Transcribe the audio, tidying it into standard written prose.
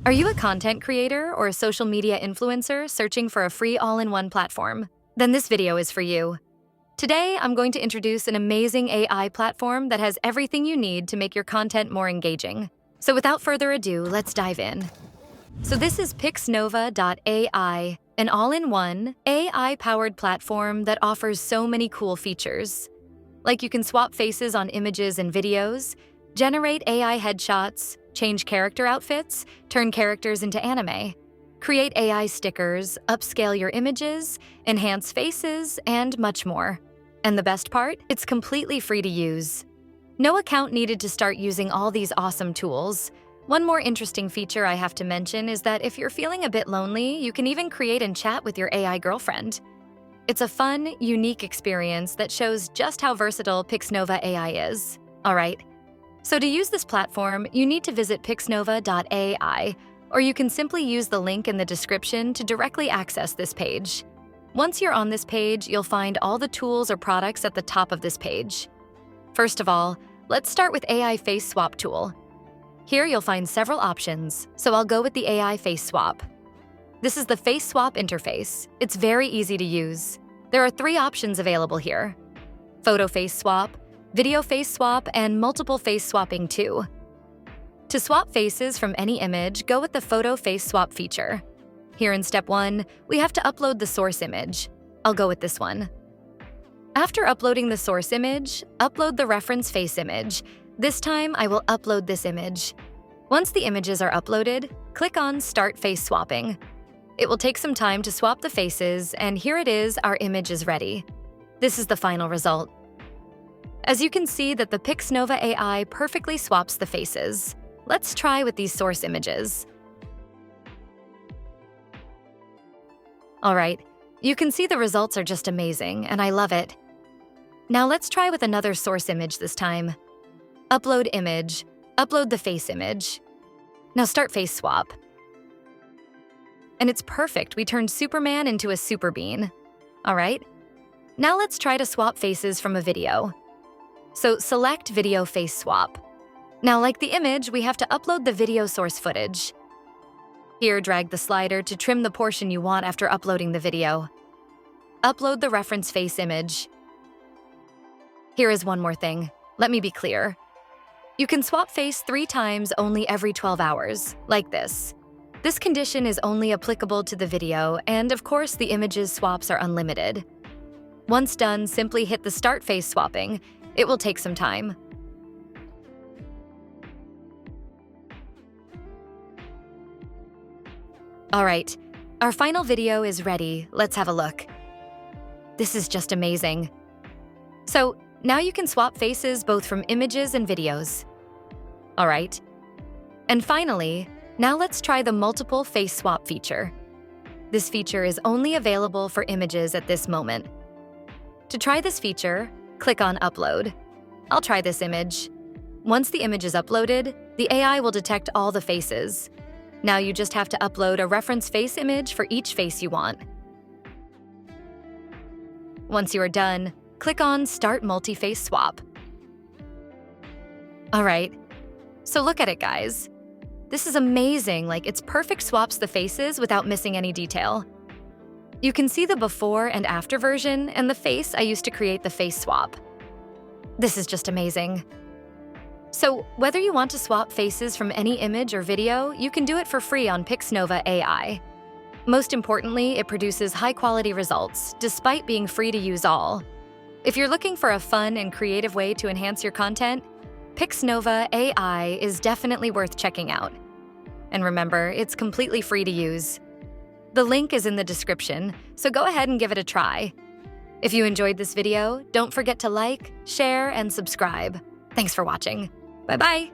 Are you a content creator or a social media influencer searching for a free all-in-one platform? Then this video is for you. Today, I'm going to introduce an amazing AI platform that has everything you need to make your content more engaging. So without further ado, let's dive in. So this is PixNova AI, an all-in-one, AI-powered platform that offers so many cool features. Like you can swap faces on images and videos, generate AI headshots, change character outfits, turn characters into anime, create AI stickers, upscale your images, enhance faces, and much more. And the best part? It's completely free to use. No account needed to start using all these awesome tools. One more interesting feature I have to mention is that if you're feeling a bit lonely, you can even create and chat with your AI girlfriend. It's a fun, unique experience that shows just how versatile PixNova AI is. All right. So to use this platform, you need to visit PixNova AI, or you can simply use the link in the description to directly access this page. Once you're on this page, you'll find all the tools or products at the top of this page. First of all, let's start with AI Face Swap tool. Here you'll find several options, so I'll go with the AI Face Swap. This is the Face Swap interface. It's very easy to use. There are 3 options available here: Photo Face Swap, Video Face Swap, and Multiple Face Swapping too. To swap faces from any image, go with the Photo Face Swap feature. Here in step 1, we have to upload the source image. I'll go with this one. After uploading the source image, upload the reference face image. This time, I will upload this image. Once the images are uploaded, click on Start Face Swapping. It will take some time to swap the faces, and here it is, our image is ready. This is the final result. As you can see that the PixNova AI perfectly swaps the faces. Let's try with these source images. All right, you can see the results are just amazing, and I love it. Now let's try with another source image this time. Upload image, upload the face image. Now start face swap. And it's perfect, we turned Superman into a super bean. All right, now let's try to swap faces from a video. So select Video Face Swap. Now, like the image, we have to upload the video source footage. Here, drag the slider to trim the portion you want after uploading the video. Upload the reference face image. Here is one more thing. Let me be clear. You can swap face 3 times only every 12 hours, like this. This condition is only applicable to the video, and of course, the images swaps are unlimited. Once done, simply hit the Start Face Swapping. It will take some time. All right, our final video is ready. Let's have a look. This is just amazing. So now you can swap faces both from images and videos. All right. And finally, now let's try the Multiple Face Swap feature. This feature is only available for images at this moment. To try this feature, click on Upload. I'll try this image. Once the image is uploaded, the AI will detect all the faces. Now you just have to upload a reference face image for each face you want. Once you are done, click on Start Multi-Face Swap. All right, so look at it, guys. This is amazing, like it's perfect swaps the faces without missing any detail. You can see the before and after version and the face I used to create the face swap. This is just amazing. So whether you want to swap faces from any image or video, you can do it for free on PixNova AI. Most importantly, it produces high-quality results, despite being free to use all. If you're looking for a fun and creative way to enhance your content, PixNova AI is definitely worth checking out. And remember, it's completely free to use. The link is in the description, so go ahead and give it a try. If you enjoyed this video, don't forget to like, share, and subscribe. Thanks for watching. Bye-bye!